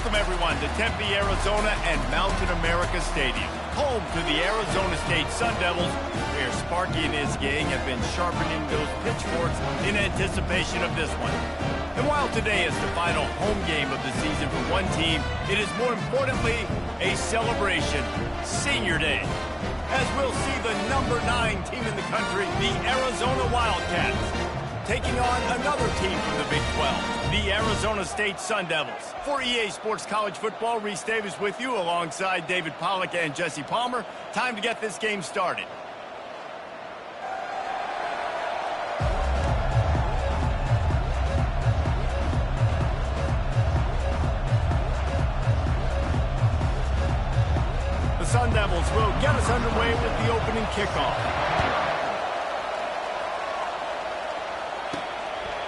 Welcome, everyone, to Tempe, Arizona and Mountain America Stadium, home to the Arizona State Sun Devils, where Sparky and his gang have been sharpening those pitchforks in anticipation of this one. And while today is the final home game of the season for one team, it is more importantly a celebration, Senior Day, as we'll see the number 9 team in the country, the Arizona Wildcats, taking on another team from the Big 12, the Arizona State Sun Devils. For EA Sports College Football, Reese Davis with you alongside David Pollack and Jesse Palmer. Time to get this game started. The Sun Devils will get us underway with the opening kickoff.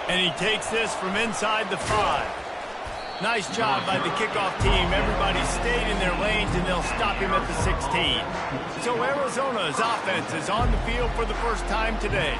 And he takes this from inside the 5. Nice job by the kickoff team. Everybody stayed in their lanes, and they'll stop him at the 16. So Arizona's offense is on the field for the first time today.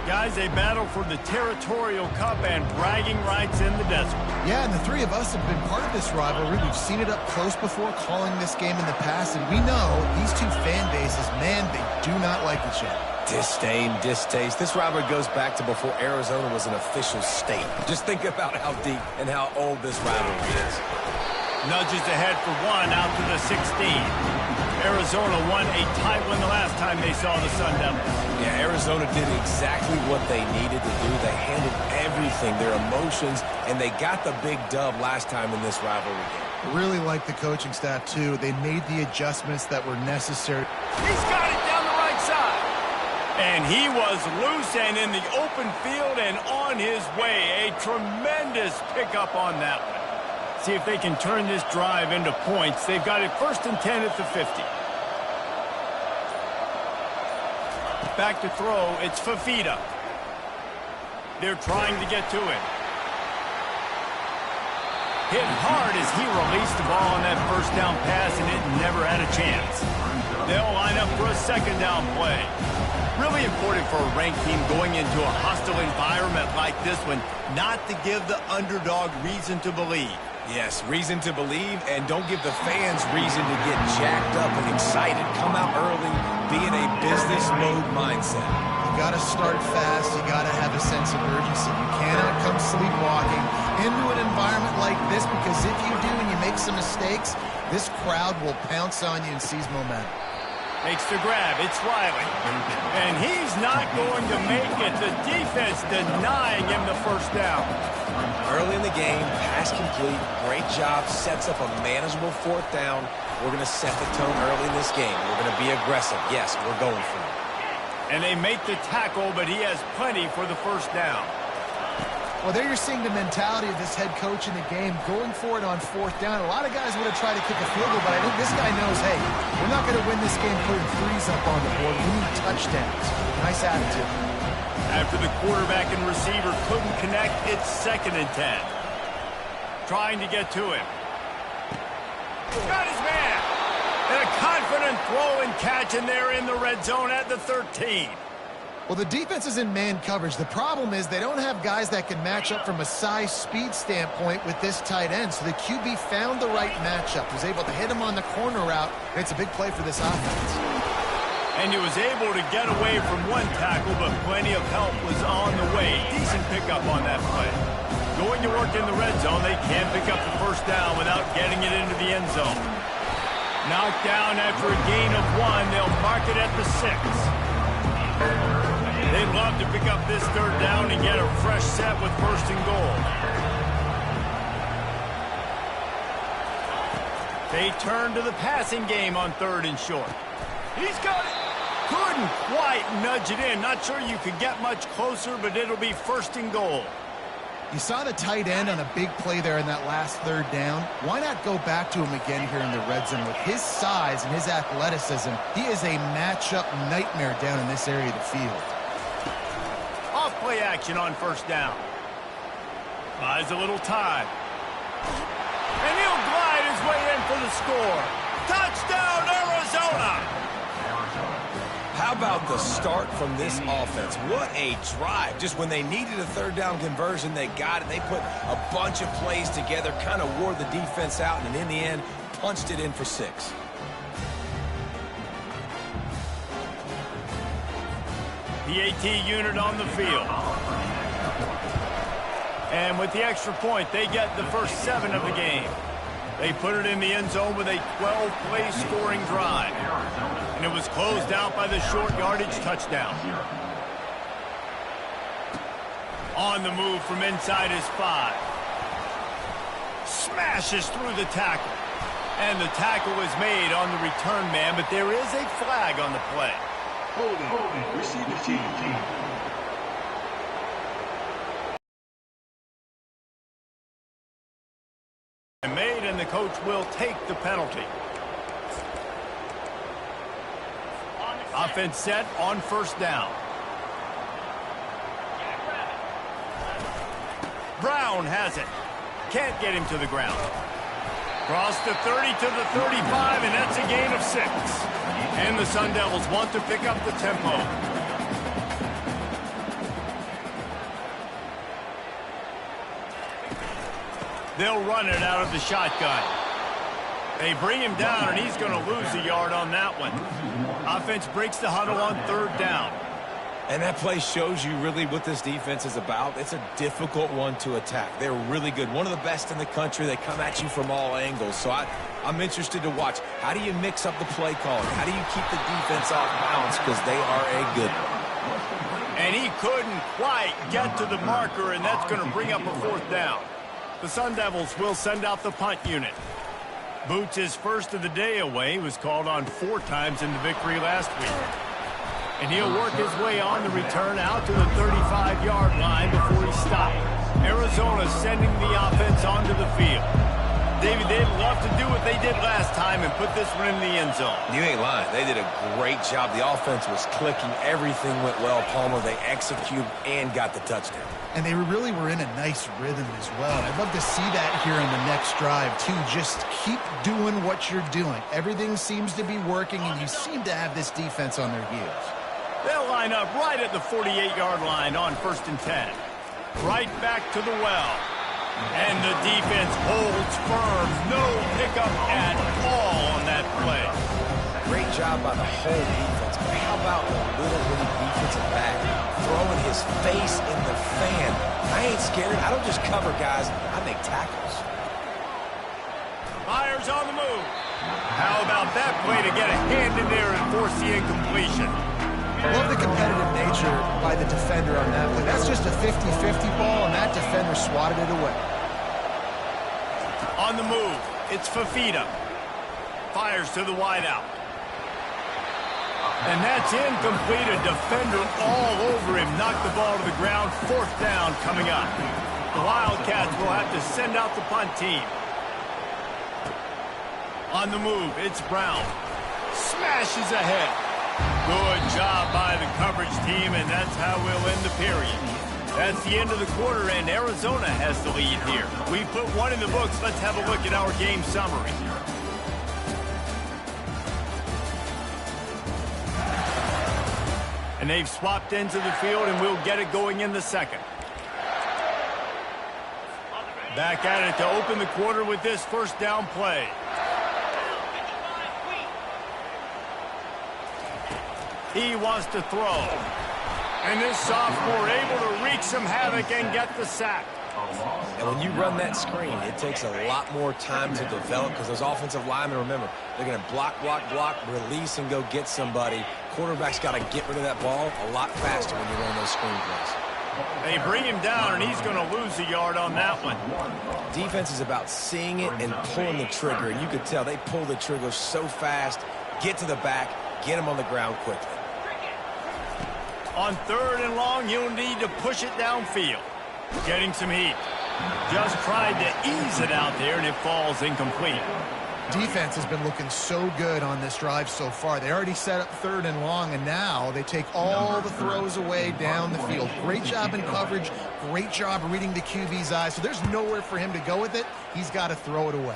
Guys, they battle for the Territorial Cup and bragging rights in the desert. Yeah, and the three of us have been part of this rivalry. We've seen it up close before, calling this game in the past, and we know these two fan bases, man, they do not like each other. Disdain, distaste. This rivalry goes back to before Arizona was an official state. Just think about how deep and how old this rivalry is. Nudges ahead for 1 out to the 16. Arizona won a title in the last time they saw the Sun Devils. Yeah, Arizona did exactly what they needed to do. They handled everything, their emotions, and they got the big dub last time in this rivalry game. Really like the coaching staff, too. They made the adjustments that were necessary. He's got it down the right side. And he was loose and in the open field and on his way. A tremendous pickup on that one. See if they can turn this drive into points. They've got it 1st and 10 at the 50. Back to throw, it's Fafita. They're trying to get to him. Hit hard as he released the ball on that first down pass, and it never had a chance. They'll line up for a 2nd down play. Really important for a ranked team going into a hostile environment like this one, not to give the underdog reason to believe. Yes, reason to believe, and don't give the fans reason to get jacked up and excited. Come out early, be in a business mode mindset. You got to start fast. You got to have a sense of urgency. You cannot come sleepwalking into an environment like this, because if you do and you make some mistakes, this crowd will pounce on you and seize momentum. Makes the grab. It's Riley. And he's not going to make it. The defense denying him the 1st down. Early in the game, pass complete. Great job. Sets up a manageable 4th down. We're going to set the tone early in this game. We're going to be aggressive. Yes, we're going for it. And they make the tackle, but he has plenty for the 1st down. Well, there you're seeing the mentality of this head coach in the game, going for it on 4th down. A lot of guys would have tried to kick a field goal, but I think this guy knows, hey, we're not going to win this game putting 3s up on the board. We need touchdowns. Nice attitude. After the quarterback and receiver couldn't connect, it's 2nd and 10. Trying to get to him. Got his man. And a confident throw and catch, and they're in the red zone at the 13. Well, the defense is in man coverage. The problem is they don't have guys that can match up from a size, speed standpoint with this tight end. So the QB found the right matchup, was able to hit him on the corner route, and it's a big play for this offense. And he was able to get away from one tackle, but plenty of help was on the way. Decent pickup on that play. Going to work in the red zone, they can't pick up the 1st down without getting it into the end zone. Knocked down after a gain of 1, they'll mark it at the 6. They'd love to pick up this 3rd down and get a fresh set with 1st and goal. They turn to the passing game on 3rd and short. He's got it. Couldn't quite nudge it in. Not sure you could get much closer, but it'll be 1st and goal. You saw the tight end on a big play there in that last 3rd down. Why not go back to him again here in the red zone? With his size and his athleticism, he is a matchup nightmare down in this area of the field. Off-play action on 1st down. Buys a little time. And he'll glide his way in for the score. Touchdown, Arizona! How about the start from this offense? What a drive. Just when they needed a third down conversion, they got it. They put a bunch of plays together, kind of wore the defense out, and in the end, punched it in for 6. The AT unit on the field. And with the extra point, they get the first 7 of the game. They put it in the end zone with a 12-play scoring drive. And it was closed out by the short yardage touchdown. On the move from inside his 5. Smashes through the tackle. And the tackle was made on the return man, but there is a flag on the play. Holding, receive the team. Made, and the coach will take the penalty. Offense set on first down. Brown has it. Can't get him to the ground. Cross the 30 to the 35, and that's a gain of 6. And the Sun Devils want to pick up the tempo. They'll run it out of the shotgun. They bring him down, and he's going to lose a yard on that one. Offense breaks the huddle on third down. And that play shows you really what this defense is about. It's a difficult one to attack. They're really good. One of the best in the country. They come at you from all angles. So I'm interested to watch. How do you mix up the play calling? How do you keep the defense off balance? Because they are a good one. And he couldn't quite get to the marker, and that's going to bring up a fourth down. The Sun Devils will send out the punt unit. Boots, his first of the day away, was called on 4 times in the victory last week. And he'll work his way on the return out to the 35-yard line before he stopped. Arizona sending the offense onto the field. David, they'd love to do what they did last time and put this one in the end zone. You ain't lying. They did a great job. The offense was clicking. Everything went well, Palmer. They executed and got the touchdown. And they really were in a nice rhythm as well. And I'd love to see that here on the next drive, too. Just keep doing what you're doing. Everything seems to be working, and you seem to have this defense on their heels. They'll line up right at the 48-yard line on 1st and 10. Right back to the well. And the defense holds firm. No pickup at all on that play. Great job by the whole defense. But how about the little bitty defensive back throwing his face in the fan? I ain't scared. I don't just cover guys. I make tackles. Myers on the move. How about that play to get a hand in there and force the incompletion? Love the competitive nature by the defender on that play. That's just a 50-50 ball, and that defender swatted it away. On the move, it's Fafita. Fires to the wideout. And that's incomplete. A defender all over him. Knocked the ball to the ground. 4th down coming up. The Wildcats will have to send out the punt team. On the move, it's Brown. Smashes ahead. Good job by the coverage team, and that's how we'll end the period. That's the end of the quarter, and Arizona has the lead here. We put one in the books. Let's have a look at our game summary. And they've swapped ends of the field, and we'll get it going in the second. Back at it to open the quarter with this first down play. He wants to throw. And this sophomore able to wreak some havoc and get the sack. And when you run that screen, it takes a lot more time to develop because those offensive linemen, remember, they're going to block, release, and go get somebody. Quarterback's got to get rid of that ball a lot faster when you run those screen plays. They bring him down, and he's going to lose a yard on that one. Defense is about seeing it and pulling the trigger. And you could tell they pull the trigger so fast, get to the back, get him on the ground quickly. On 3rd and long, you'll need to push it downfield. Getting some heat. Just tried to ease it out there, and it falls incomplete. Defense has been looking so good on this drive so far. They already set up 3rd and long, and now they take all the throws away down the field. Great job in coverage. Great job reading the QB's eyes. So there's nowhere for him to go with it. He's got to throw it away.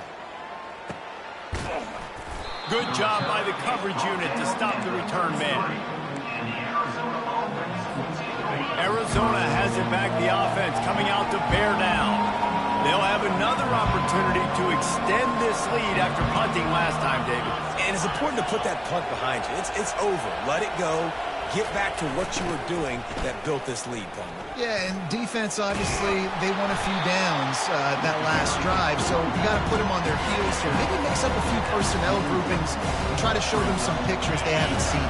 Good job by the coverage unit to stop the return man. tries it back. The offense coming out to bear down. They'll have another opportunity to extend this lead after punting last time, David. And it's important to put that punt behind you. It's over. Let it go. Get back to what you were doing that built this lead, Palmer. Yeah, and defense, obviously, they won a few downs that last drive, so you got to put them on their heels here. Maybe mix up a few personnel groupings and try to show them some pictures they haven't seen.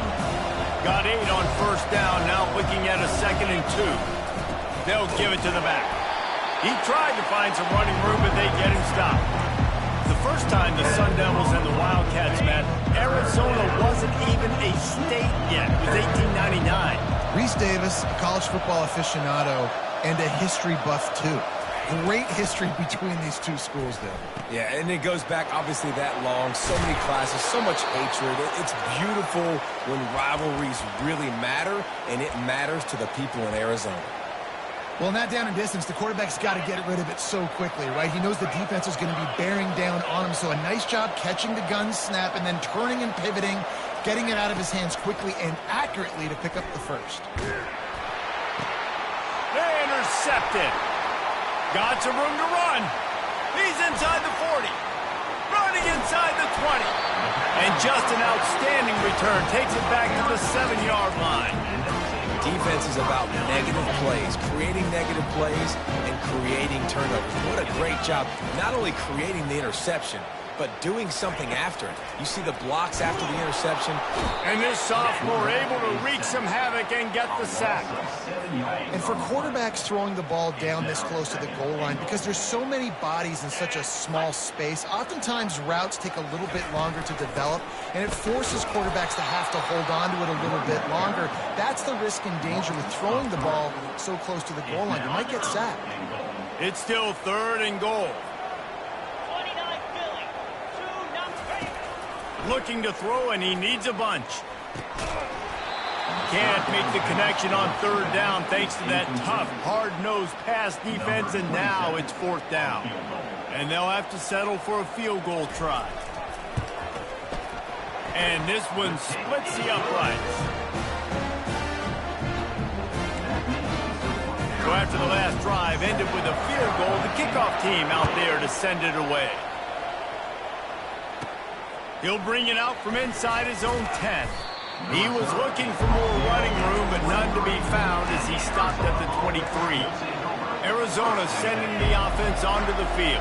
Got 8 on first down, now looking at a 2nd and 2. They'll give it to the back. He tried to find some running room, but they get him stopped. The first time the Sun Devils and the Wildcats met, Arizona wasn't even a state yet. It was 1899. Reese Davis, a college football aficionado, and a history buff, too. Great history between these two schools, though. Yeah, and it goes back, obviously, that long. So many classes, so much hatred. It's beautiful when rivalries really matter, and it matters to the people in Arizona. Well, not down in distance, the quarterback's got to get rid of it so quickly, right? He knows the defense is going to be bearing down on him, so a nice job catching the gun snap and then turning and pivoting, getting it out of his hands quickly and accurately to pick up the first. They intercepted. Got some room to run. He's inside the 40. Running inside the 20. And just an outstanding return. Takes it back to the 7-yard line. Defense is about negative plays, creating negative plays, and creating turnovers. What a great job, not only creating the interception, but doing something after it. You see the blocks after the interception. And this sophomore able to wreak some havoc and get the sack. And for quarterbacks throwing the ball down this close to the goal line, because there's so many bodies in such a small space, oftentimes routes take a little bit longer to develop, and it forces quarterbacks to have to hold on to it a little bit longer. That's the risk and danger with throwing the ball so close to the goal line. You might get sacked. It's still 3rd and goal. Looking to throw, and he needs a bunch. Can't make the connection on 3rd down thanks to that tough, hard-nosed pass defense, and now it's 4th down. And they'll have to settle for a field goal try. And this one splits the uprights. So after the last drive ended with a field goal, the kickoff team out there to send it away. He'll bring it out from inside his own 10. He was looking for more running room, but none to be found as he stopped at the 23. Arizona sending the offense onto the field.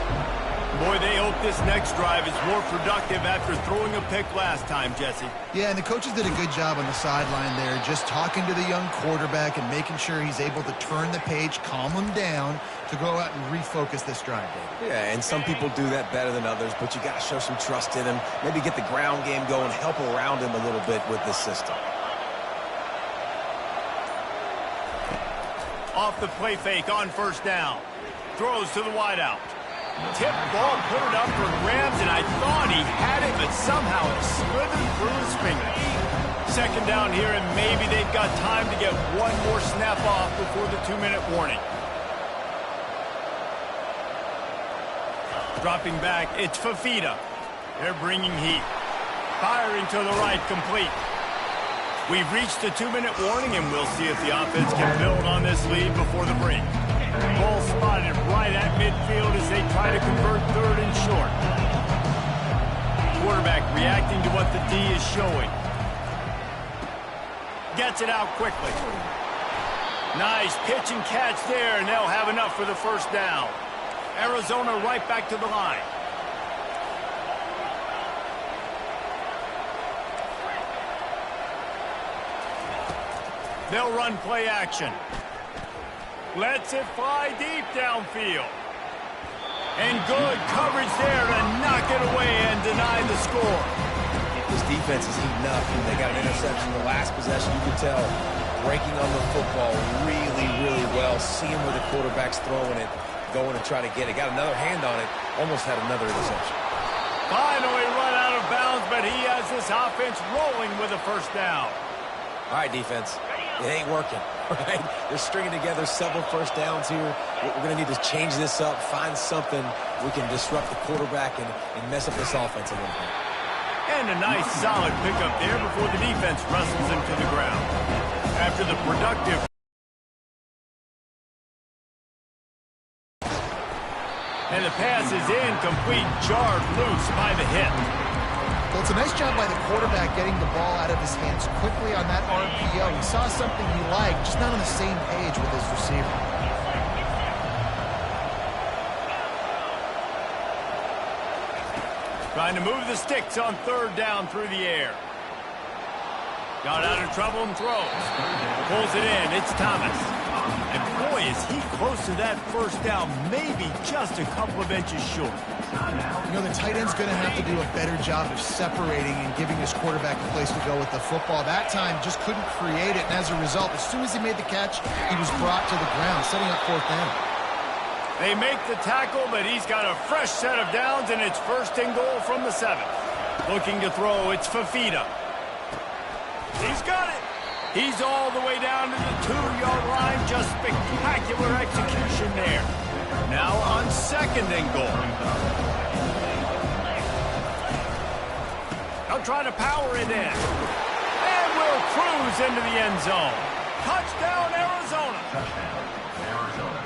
Boy, they hope this next drive is more productive after throwing a pick last time, Jesse. Yeah, and the coaches did a good job on the sideline there, just talking to the young quarterback and making sure he's able to turn the page, calm him down to go out and refocus this drive, David. Yeah, and some people do that better than others, but you got to show some trust in him. Maybe get the ground game going, help around him a little bit with this system. Off the play fake on 1st down. Throws to the wideout. Tip ball, put it up for grabs, and I thought he had it, but somehow it slithered through his fingers. 2nd down here, and maybe they've got time to get one more snap off before the 2-minute warning. Dropping back, it's Fafita. They're bringing heat. Firing to the right, complete. We've reached the 2-minute warning, and we'll see if the offense can build on this lead before the break. Ball spotted right at midfield as they try to convert 3rd and short. Quarterback reacting to what the D is showing. Gets it out quickly. Nice pitch and catch there, and they'll have enough for the 1st down. Arizona right back to the line. They'll run play action. Lets it fly deep downfield. And good coverage there to knock it away and deny the score. This defense is heating up. They got an interception the last possession. You can tell breaking on the football really, really well. Seeing where the quarterback's throwing it, going to try to get it. Got another hand on it. Almost had another interception. Finally run out of bounds, but he has this offense rolling with a 1st down. All right, defense. It ain't working, right? They're stringing together several 1st downs here. We're going to need to change this up, find something we can disrupt the quarterback and mess up this offense a little bit. And a nice solid pickup there before the defense wrestles him to the ground. After the productive And the pass is incomplete, jarred loose by the hip. Well, it's a nice job by the quarterback getting the ball out of his hands quickly on that RPO. He saw something he liked, just not on the same page with his receiver. Trying to move the sticks on third down through the air. Got out of trouble and throws. Pulls it in. It's Thomas. And boy, is he close to that first down, maybe just a couple of inches short. You know, the tight end's going to have to do a better job of separating and giving his quarterback a place to go with the football. That time just couldn't create it, and as a result, as soon as he made the catch, he was brought to the ground, setting up fourth down. They make the tackle, but he's got a fresh set of downs, and it's first and goal from the 7. Looking to throw, it's Fafita. He's got it. He's all the way down to the 2-yard line. Just spectacular execution there. Now on second and goal. They'll try to power it in. And will cruise into the end zone. Touchdown, Arizona.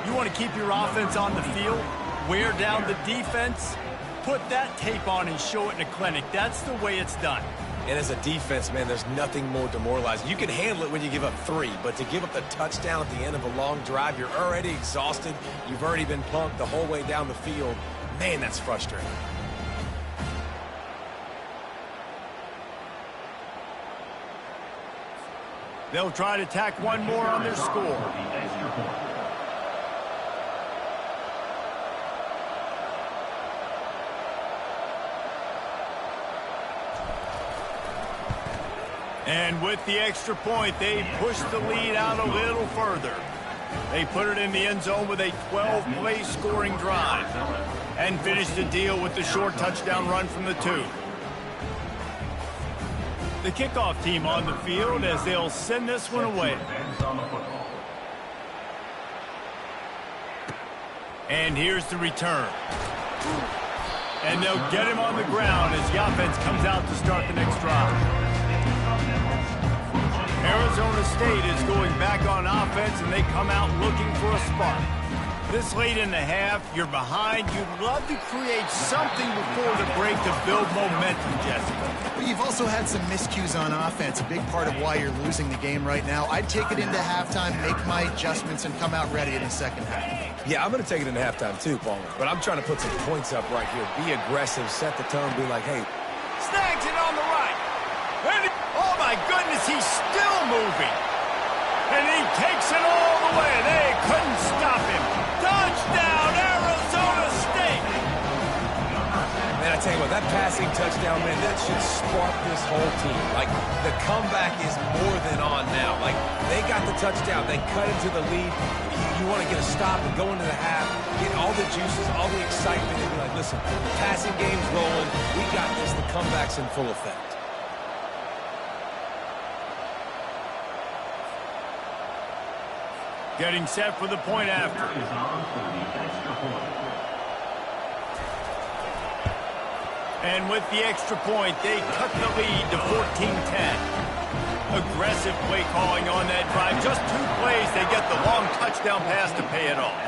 You want to keep your offense on the field, wear down the defense, put that tape on and show it in a clinic. That's the way it's done. And as a defense, man, there's nothing more demoralizing. You can handle it when you give up 3, but to give up the touchdown at the end of a long drive, you're already exhausted. You've already been punked the whole way down the field. Man, that's frustrating. They'll try to tack one more on their score. And with the extra point, they push the lead out a little further. They put it in the end zone with a 12-play scoring drive and finish the deal with the short touchdown run from the 2. The kickoff team on the field as they'll send this one away. And here's the return. And they'll get him on the ground as the offense comes out to start the next drive. Arizona State is going back on offense, and they come out looking for a spark. This late in the half, you're behind. You'd love to create something before the break to build momentum, Jesse. But you've also had some miscues on offense, a big part of why you're losing the game right now. I'd take it into halftime, make my adjustments, and come out ready in the second half. Yeah, I'm going to take it into halftime too, Palmer. But I'm trying to put some points up right here. Be aggressive, set the tone, be like, hey. Snags it on the right. And oh, my goodness, he's still moving. And he takes it all the way. They couldn't stop him. Touchdown, Arizona State. Man, I tell you what, that passing touchdown, man, that should spark this whole team. Like, the comeback is more than on now. Like, they got the touchdown. They cut into the lead. You want to get a stop and go into the half, get all the juices, all the excitement, and be like, listen, passing game's rolling. We got this. The comeback's in full effect. Getting set for the point after. And with the extra point, they cut the lead to 14-10. Aggressive play calling on that drive. Just 2 plays, they get the long touchdown pass to pay it off.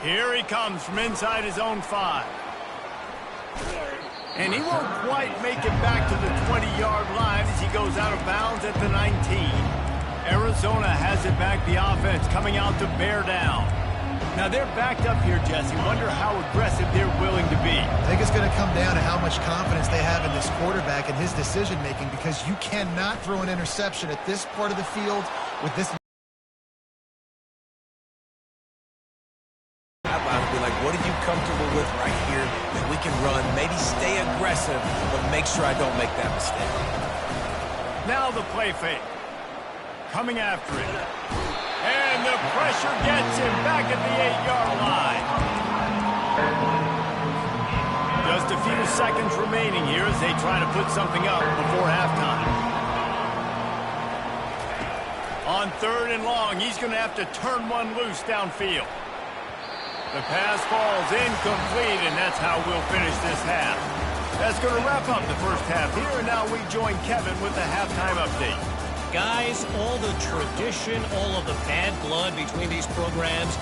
Here he comes from inside his own 5. And he won't quite make it back to the 20-yard line as he goes out of bounds at the 19. Arizona has it back, the offense coming out to bear down. Now they're backed up here, Jesse. Wonder how aggressive they're willing to be. I think it's going to come down to how much confidence they have in this quarterback and his decision-making, because you cannot throw an interception at this part of the field with this. Be like, what are you comfortable with right here that we can run? Maybe stay aggressive, but make sure I don't make that mistake. Now the play fake. Coming after it. And the pressure gets him back at the 8-yard line. Just a few seconds remaining here as they try to put something up before halftime. On 3rd and long, he's going to have to turn one loose downfield. The pass falls incomplete, and that's how we'll finish this half. That's going to wrap up the first half here, and now we join Kevin with the halftime update. Guys, all the tradition, all of the bad blood between these programs,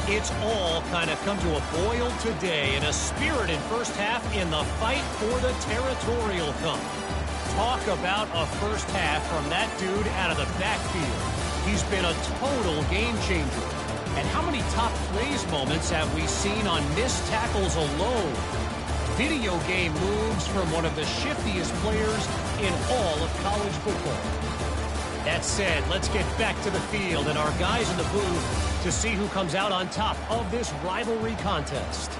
it's all kind of come to a boil today in a spirited first half in the fight for the Territorial Cup. Talk about a first half from that dude out of the backfield. He's been a total game changer. And how many top plays moments have we seen on missed tackles alone? Video game moves from one of the shiftiest players in all of college football. That said, let's get back to the field and our guys in the booth to see who comes out on top of this rivalry contest.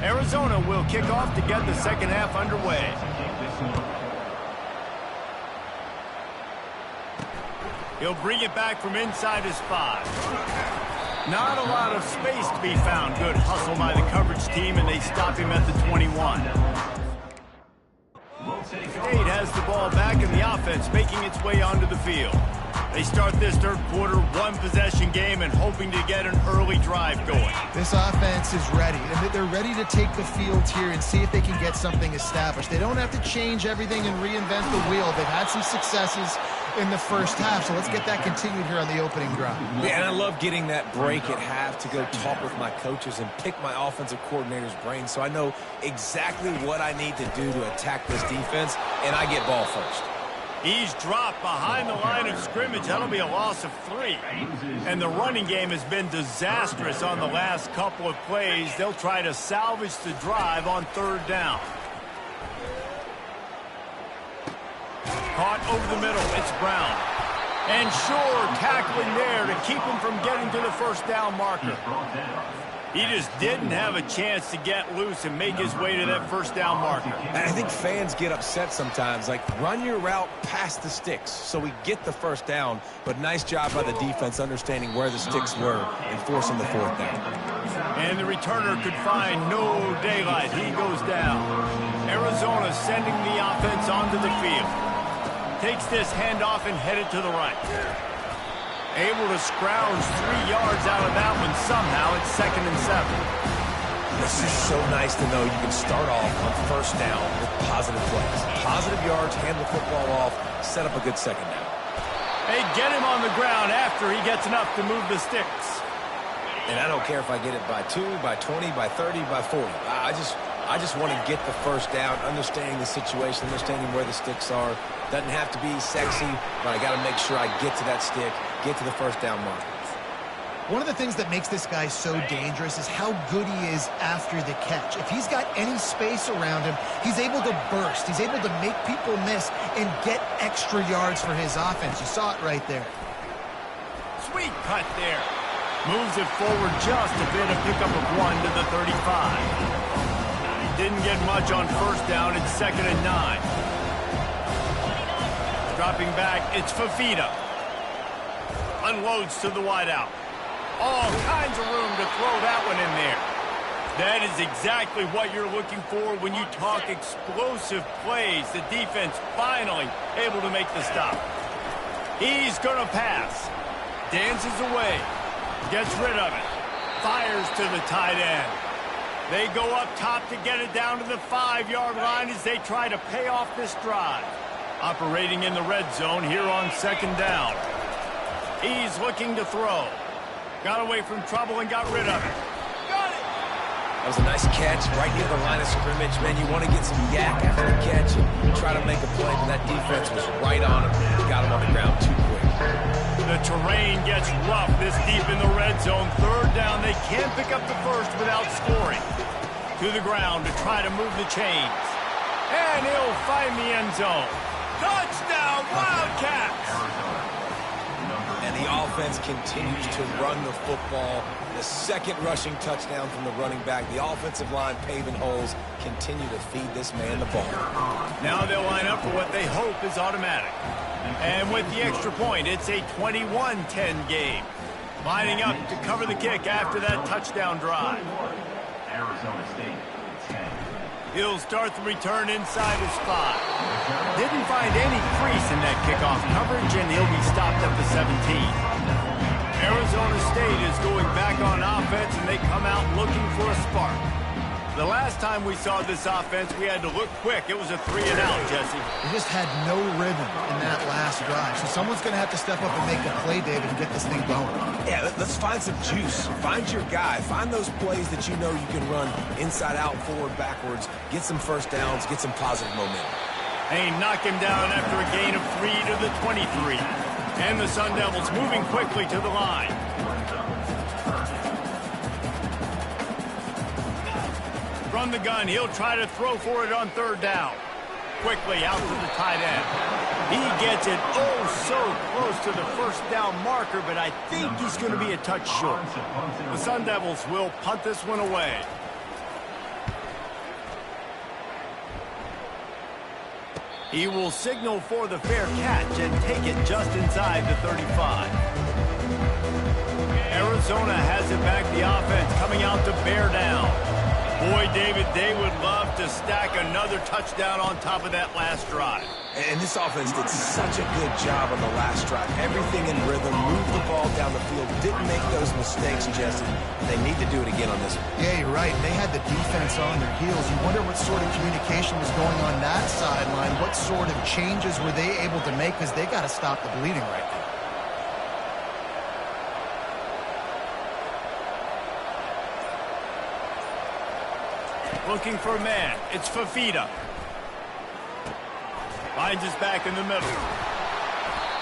Arizona will kick off to get the second half underway. He'll bring it back from inside his 5. Not a lot of space to be found. Good hustle by the coverage team, and they stop him at the 21. State has the ball back in the offense, making its way onto the field. They start this third quarter, one-possession game, and hoping to get an early drive going. This offense is ready. They're ready to take the field here and see if they can get something established. They don't have to change everything and reinvent the wheel. They've had some successes in the first half, so let's get that continued here on the opening drive. Yeah, and I love getting that break at half to go talk with my coaches and pick my offensive coordinator's brain so I know exactly what I need to do to attack this defense, and I get ball first. He's dropped behind the line of scrimmage. That'll be a loss of 3. And the running game has been disastrous on the last couple of plays. They'll try to salvage the drive on third down. Caught over the middle. It's Brown. And Shore tackling there to keep him from getting to the first down marker. He just didn't have a chance to get loose and make his way to that first down marker. And I think fans get upset sometimes, like run your route past the sticks so we get the first down, but nice job by the defense understanding where the sticks were and forcing the fourth down. And the returner could find no daylight. He goes down. Arizona sending the offense onto the field. Takes this handoff and headed to the right. Able to scrounge 3 yards out of that one somehow. It's 2nd and 7. This is so nice to know you can start off on first down with positive plays. Positive yards, hand the football off, set up a good second down. They get him on the ground after he gets enough to move the sticks. And I don't care if I get it by 2, by 20, by 30, by 40. I just want to get the first down, understanding the situation, understanding where the sticks are. Doesn't have to be sexy, but I got to make sure I get to that stick, get to the first down marker. One of the things that makes this guy so dangerous is how good he is after the catch. If he's got any space around him, he's able to burst. He's able to make people miss and get extra yards for his offense. You saw it right there. Sweet cut there. Moves it forward just a bit, a pickup of 1 to the 35. Didn't get much on first down. It's 2nd and 9. Dropping back, it's Fafita. Unloads to the wideout. All kinds of room to throw that one in there. That is exactly what you're looking for when you talk explosive plays. The defense finally able to make the stop. He's going to pass. Dances away. Gets rid of it. Fires to the tight end. They go up top to get it down to the 5-yard line as they try to pay off this drive. Operating in the red zone here on 2nd down. He's looking to throw. Got away from trouble and got rid of it. Got it! That was a nice catch right near the line of scrimmage. Man, you want to get some yak after the catch and try to make a play, but that defense was right on him. Got him on the ground too quick. The terrain gets rough this deep in the red zone. 3rd down, they can't pick up the first without scoring. To the ground to try to move the chains. And he'll find the end zone. Touchdown, Wildcats! And the offense continues to run the football. The second rushing touchdown from the running back. The offensive line paving holes, continue to feed this man the ball. Now they'll line up for what they hope is automatic. And with the extra point, it's a 21-10 game. Lining up to cover the kick after that touchdown drive. Arizona State, 10. He'll start the return inside his spot. Didn't find any crease in that kickoff coverage, and he'll be stopped at the 17. Arizona State is going back on offense, and they come out looking for a spark. The last time we saw this offense, we had to look quick. It was a 3-and-out, Jesse. They just had no rhythm in that last drive. So someone's going to have to step up and make a play, David, and get this thing going. Yeah, let's find some juice. Find your guy. Find those plays that you know you can run inside out, forward, backwards. Get some first downs. Get some positive momentum. They knock him down after a gain of 3 to the 23. And the Sun Devils moving quickly to the line. From the gun, he'll try to throw for it on third down. Quickly out to the tight end. He gets it so close to the first down marker, but I think he's going to be a touch short. The Sun Devils will punt this one away. He will signal for the fair catch and take it just inside the 35. Arizona has it back, the offense coming out to bear down. Boy, David, they would love to stack another touchdown on top of that last drive. And this offense did such a good job on the last drive. Everything in rhythm, moved the ball down the field, didn't make those mistakes, Jesse. They need to do it again on this one. Yeah, you're right. They had the defense on their heels. You wonder what sort of communication was going on that sideline. What sort of changes were they able to make, because they got to stop the bleeding right now. Looking for a man. It's Fafita. Finds his back in the middle.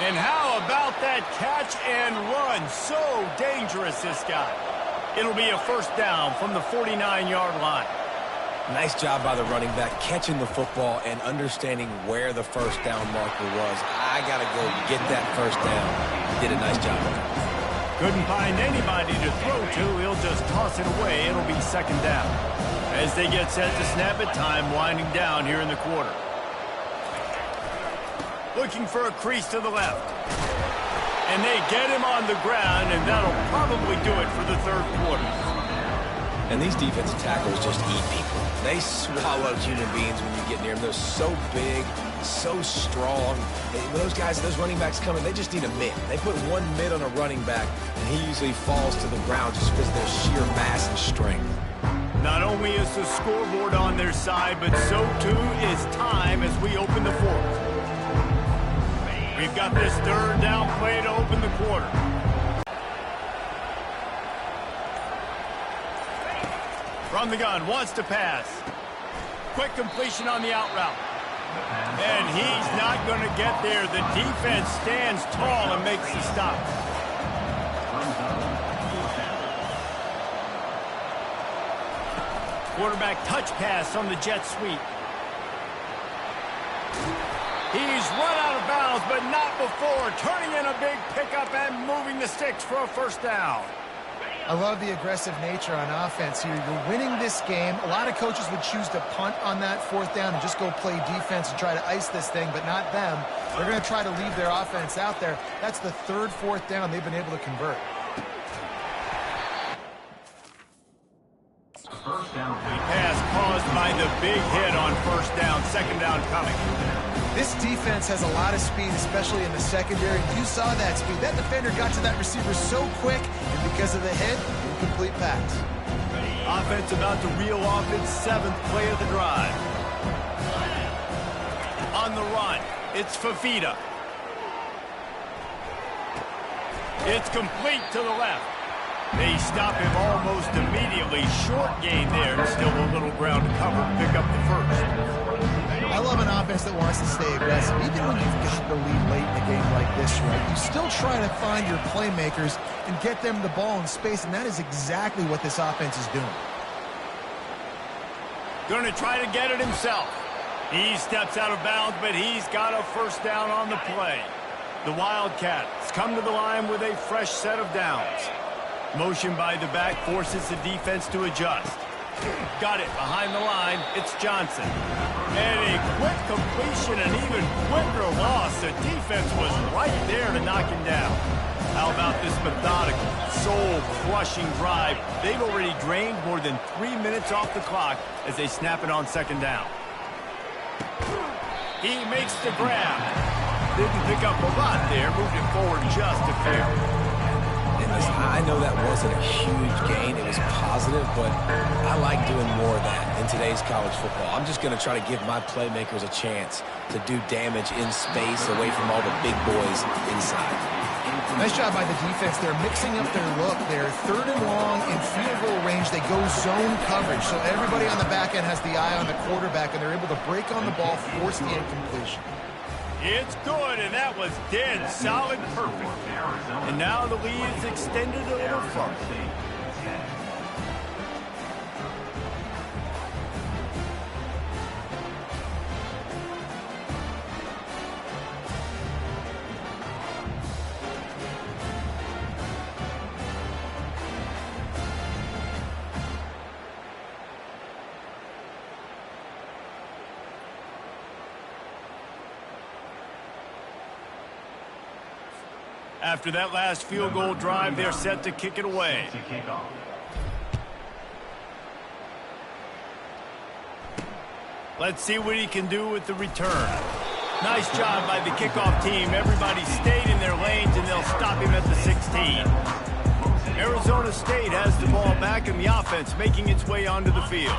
And how about that catch and run? So dangerous, this guy. It'll be a first down from the 49-yard line. Nice job by the running back, catching the football and understanding where the first down marker was. I got to go get that first down. He did a nice job of it. Couldn't find anybody to throw to. He'll just toss it away. It'll be second down. As they get set to snap it, time winding down here in the quarter. Looking for a crease to the left. And they get him on the ground, and that'll probably do it for the third quarter. And these defensive tackles just eat people. They swallow human beings when you get near them. They're so big, so strong. When those guys, those running backs come in, they just need a mid. They put one mid on a running back, and he usually falls to the ground just because of their sheer mass and strength. Not only is the scoreboard on their side, but so too is time as we open the fourth. We've got this third down play to open the quarter. From the gun, wants to pass. Quick completion on the out route. And he's not going to get there. The defense stands tall and makes the stop. Quarterback touch pass on the jet sweep. He's run out of bounds, but not before. Turning in a big pickup and moving the sticks for a first down. I love the aggressive nature on offense here. You're winning this game. A lot of coaches would choose to punt on that fourth down and just go play defense and try to ice this thing, but not them. They're going to try to leave their offense out there. That's the third fourth down they've been able to convert. First down. Pass caused by the big hit on first down. Second down coming. This defense has a lot of speed, especially in the secondary. You saw that speed. That defender got to that receiver so quick, and because of the hit, incomplete pass. Offense about to reel off its seventh play of the drive. On the run, it's Fafita. It's complete to the left. They stop him almost immediately. Short gain there, and still a little ground to cover. Pick up the first. I love an offense that wants to stay aggressive. Even when you've got the lead late in a game like this, right, you still try to find your playmakers and get them the ball in space, and that is exactly what this offense is doing. Going to try to get it himself. He steps out of bounds, but he's got a first down on the play. The Wildcats come to the line with a fresh set of downs. Motion by the back forces the defense to adjust. Got it behind the line. It's Johnson. And a quick completion, and even quicker loss. The defense was right there to knock him down. How about this methodical, soul-crushing drive? They've already drained more than 3 minutes off the clock as they snap it on second down. He makes the grab. Didn't pick up a lot there. Moved it forward just a fair. And listen, I know that wasn't a huge gain. It was positive, but I like doing more of that in today's college football. I'm just going to try to give my playmakers a chance to do damage in space away from all the big boys inside. Nice job by the defense. They're mixing up their look. They're third and long in field goal range. They go zone coverage. So everybody on the back end has the eye on the quarterback, and they're able to break on the ball, force the incompletion. It's good, and that was dead solid perfect. And now the lead is extended a little further. After that last field goal drive, they're set to kick it away. Let's see what he can do with the return. Nice job by the kickoff team. Everybody stayed in their lanes, and they'll stop him at the 16. Arizona State has the ball back, and the offense making its way onto the field.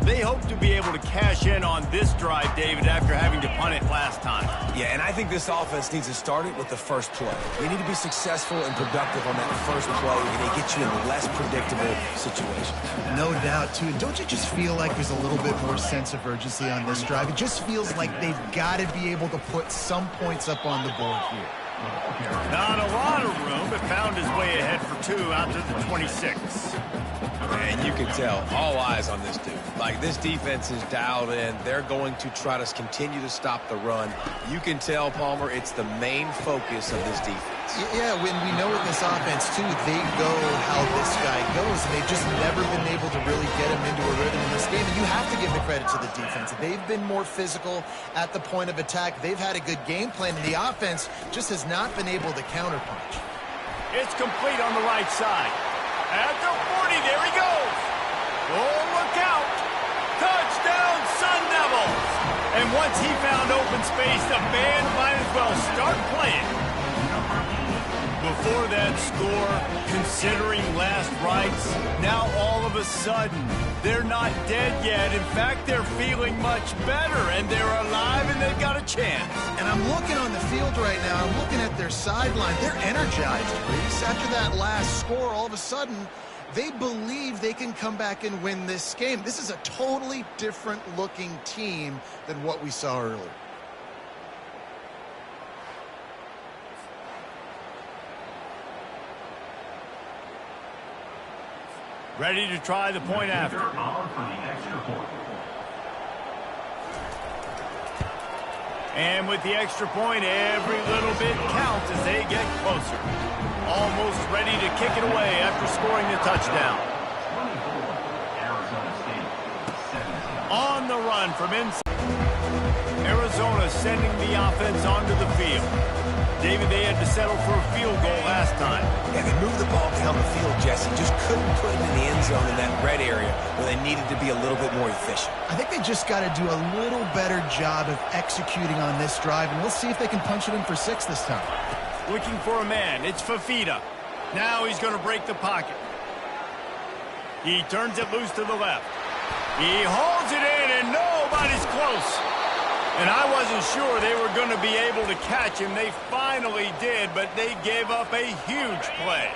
They hope to be able to cash in on this drive, David, after having to punt it last time. Yeah, and I think this offense needs to start it with the first play. They need to be successful and productive on that first play, and they get you in less predictable situations. No doubt, too. Don't you just feel like there's a little bit more sense of urgency on this drive? It just feels like they've got to be able to put some points up on the board here. Not a lot of room, but found his way ahead for two out to the 26. And you can tell, all eyes on this dude. Like, this defense is dialed in. They're going to try to continue to stop the run. You can tell, Palmer, it's the main focus of this defense. Yeah, when we know with this offense, too, they go how this guy goes, and they've just never been able to really get him into a rhythm in this game. And you have to give the credit to the defense. They've been more physical at the point of attack. They've had a good game plan, and the offense just has not been able to counterpunch. It's complete on the right side. At the 40, there he goes. Oh, look out. Touchdown, Sun Devils. And once he found open space, the band might as well start playing. Before that score, considering last rites, now all of a sudden, they're not dead yet. In fact, they're feeling much better, and they're alive, and they've got a chance. And I'm looking on the field right now. I'm looking at their sideline. They're energized, Reese. After that last score, all of a sudden, they believe they can come back and win this game. This is a totally different-looking team than what we saw earlier. Ready to try the point after. And with the extra point, every little bit counts as they get closer. Almost ready to kick it away after scoring the touchdown. On the run from inside. Arizona sending the offense onto the field. David, they had to settle for a field goal last time. Yeah, they moved the ball down the field, Jesse. Just couldn't put it in the end zone in that red area where they needed to be a little bit more efficient. I think they just got to do a little better job of executing on this drive, and we'll see if they can punch it in for 6 this time. Looking for a man. It's Fafita. Now he's going to break the pocket. He turns it loose to the left. He holds it in, and nobody's close. And I wasn't sure they were going to be able to catch him. They finally did, but they gave up a huge play.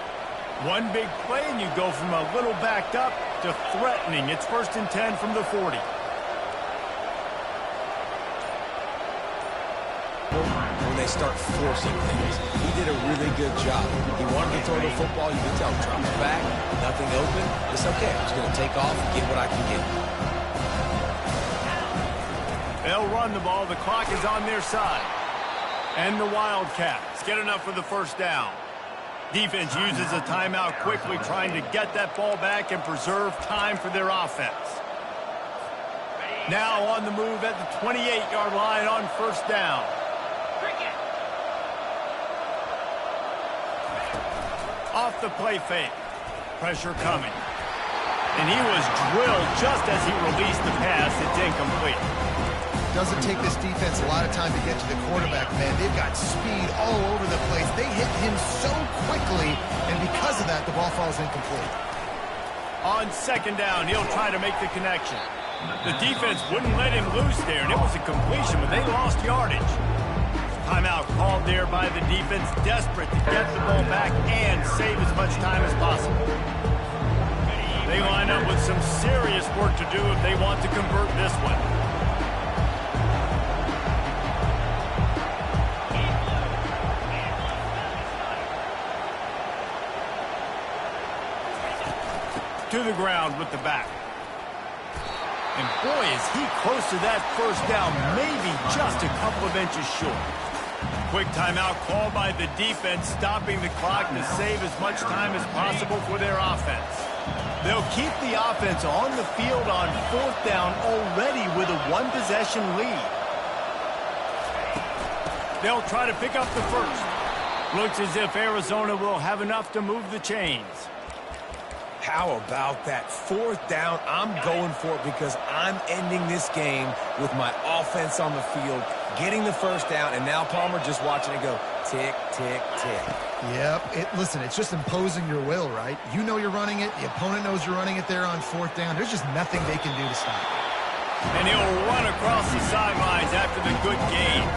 One big play, and you go from a little backed up to threatening. It's 1st and 10 from the 40. When they start forcing things, he did a really good job. He wanted to throw the football. You can tell, drop it back, nothing open. It's okay. I'm just going to take off and get what I can get. They'll run the ball. The clock is on their side. And the Wildcats get enough for the first down. Defense uses a timeout quickly, trying to get that ball back and preserve time for their offense. Now on the move at the 28-yard line on first down. Off the play fake. Pressure coming. And he was drilled just as he released the pass. It's incomplete. Doesn't take this defense a lot of time to get to the quarterback, man. They've got speed all over the place. They hit him so quickly, and because of that, the ball falls incomplete. On second down, he'll try to make the connection. The defense wouldn't let him loose there, and it was a completion, but they lost yardage. Timeout called there by the defense, desperate to get the ball back and save as much time as possible. They line up with some serious work to do if they want to convert this one. To the ground with the back. And boy, is he close to that first down, maybe just a couple of inches short. Quick timeout called by the defense, stopping the clock to save as much time as possible for their offense. They'll keep the offense on the field on fourth down already with a one-possession lead. They'll try to pick up the first. Looks as if Arizona will have enough to move the chains. How about that? Fourth down, I'm going for it because I'm ending this game with my offense on the field, getting the first down, and now Palmer just watching it go tick, tick, tick. Yep. Listen, it's just imposing your will, right? You know you're running it. The opponent knows you're running it there on fourth down. There's just nothing they can do to stop it. And he'll run across the sidelines after the good game.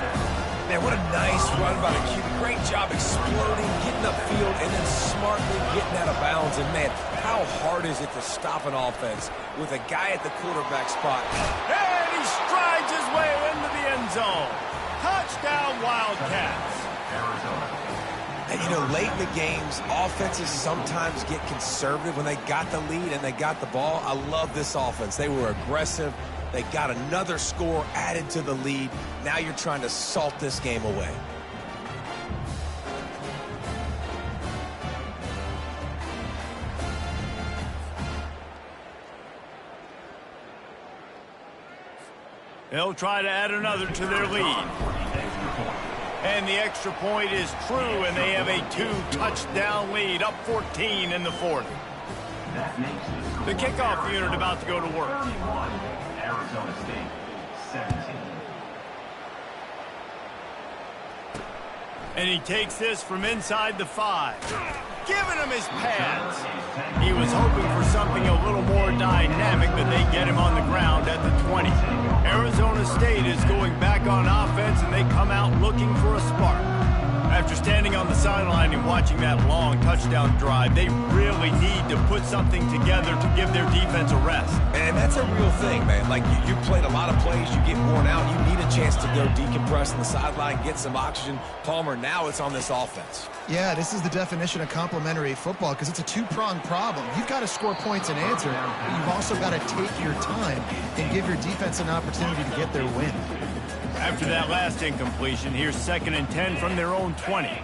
Man, what a nice run by the QB. Great job exploding, getting upfield, and then smartly getting out of bounds. And, man, how hard is it to stop an offense with a guy at the quarterback spot? And he strides his way into the end zone. Touchdown, Wildcats. And, you know, late in the games, offenses sometimes get conservative when they got the lead and they got the ball. I love this offense. They were aggressive. They got another score added to the lead. Now you're trying to salt this game away. They'll try to add another to their lead. And the extra point is true, and they have a 2-touchdown lead, up 14 in the fourth. The kickoff unit about to go to work. Arizona State, 17. And he takes this from inside the 5. Giving him his pads. He was hoping for something a little more dynamic, but they get him on the ground at the 20. Arizona State is going back on offense, and they come out looking for a spark. After standing on the sideline and watching that long touchdown drive, they really need to put something together to give their defense a rest. And that's a real thing, man. Like, you played a lot of plays, you get worn out, you need a chance to go decompress on the sideline, get some oxygen. Palmer, now it's on this offense. Yeah, this is the definition of complementary football because it's a two-pronged problem. You've got to score points and answer, but you've also got to take your time and give your defense an opportunity to get their win. After that last incompletion, here's 2nd and 10 from their own 20.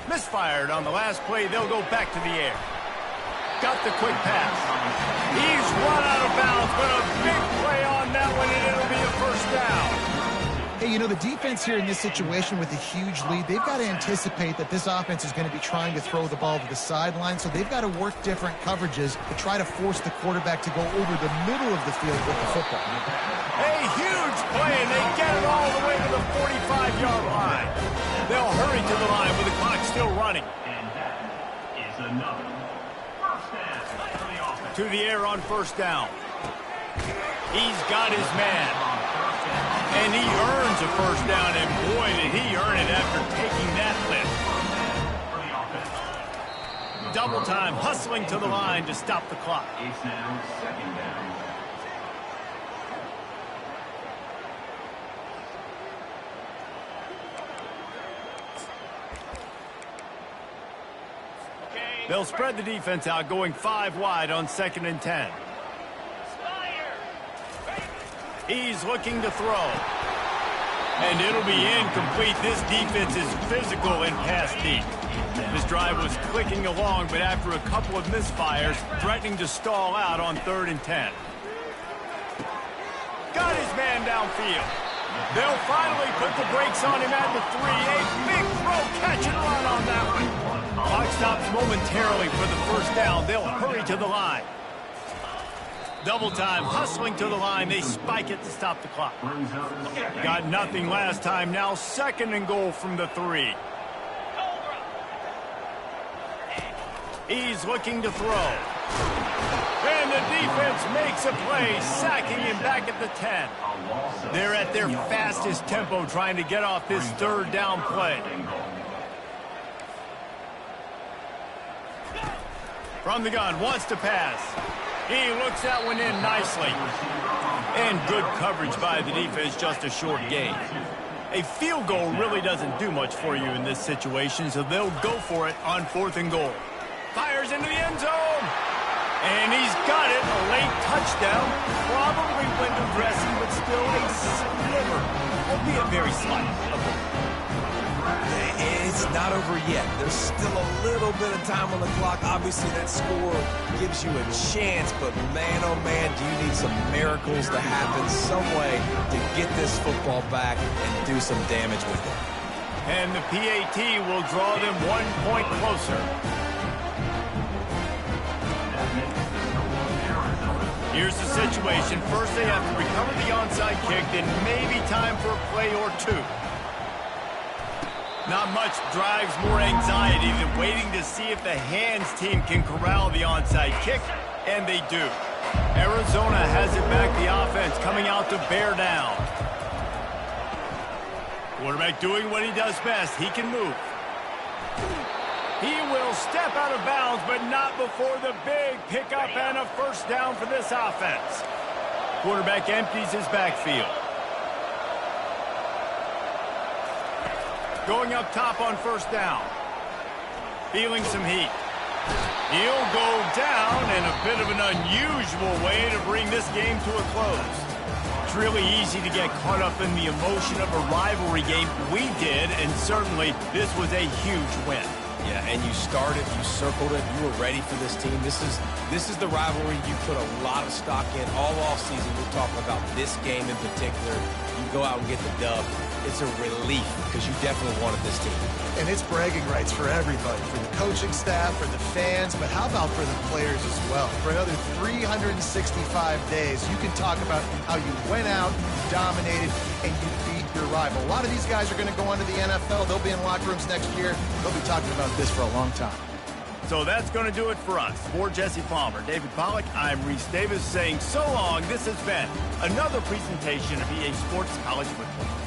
Misfired on the last play. They'll go back to the air. Got the quick pass. He's run out of bounds, but a big play on that one, and it'll be a first down. Hey, you know, the defense here in this situation with a huge lead, they've got to anticipate that this offense is going to be trying to throw the ball to the sideline, so they've got to work different coverages to try to force the quarterback to go over the middle of the field with the football. A huge play, and they get it all the way to the 45-yard line. They'll hurry to the line with the clock still running. And that is another first down for the offense. To the air on first down. He's got his man. And he earns a first down, and boy, did he earn it after taking that lift. Double time, hustling to the line to stop the clock. It's now 2nd down. They'll spread the defense out, going 5 wide on 2nd and 10. He's looking to throw. And it'll be incomplete. This defense is physical and pass deep. This drive was clicking along, but after a couple of misfires, threatening to stall out on 3rd and 10. Got his man downfield. They'll finally put the brakes on him at the 3. A big throw, catch and run on that one. Clock stops momentarily for the first down. They'll hurry to the line. Double time, hustling to the line. They spike it to stop the clock. Got nothing last time. Now 2nd and goal from the 3. He's looking to throw. And the defense makes a play, sacking him back at the 10. They're at their fastest tempo trying to get off this 3rd down play. From the gun, wants to pass. He looks that one in nicely. And good coverage by the defense, just a short gain. A field goal really doesn't do much for you in this situation, so they'll go for it on 4th and goal. Fires into the end zone. And he's got it, a late touchdown. Probably window dressing, but still a sliver, albeit very slight. It's not over yet. There's still a little bit of time on the clock. Obviously, that score gives you a chance, but man, oh man, do you need some miracles to happen some way to get this football back and do some damage with it. And the PAT will draw them 1 point closer. Here's the situation. First, they have to recover the onside kick, then maybe time for a play or 2. Not much drives more anxiety than waiting to see if the hands team can corral the onside kick, and they do. Arizona has it back, the offense coming out to bear down. Quarterback doing what he does best. He can move. He will step out of bounds, but not before the big pickup and a first down for this offense. Quarterback empties his backfield. Going up top on 1st down. Feeling some heat. He'll go down in a bit of an unusual way to bring this game to a close. It's really easy to get caught up in the emotion of a rivalry game. We did, and certainly this was a huge win. Yeah, and you started, you circled it, you were ready for this team. This is the rivalry you put a lot of stock in all offseason. We're talking about this game in particular. You go out and get the dub. It's a relief because you definitely wanted this team. And it's bragging rights for everybody, for the coaching staff, for the fans, but how about for the players as well? For another 365 days, you can talk about how you went out, you dominated, and you beat your rival. A lot of these guys are going to go on to the NFL. They'll be in locker rooms next year. They'll be talking about this for a long time. So that's going to do it for us. For Jesse Palmer, David Pollack, I'm Reese Davis saying so long. This has been another presentation of EA Sports College Football.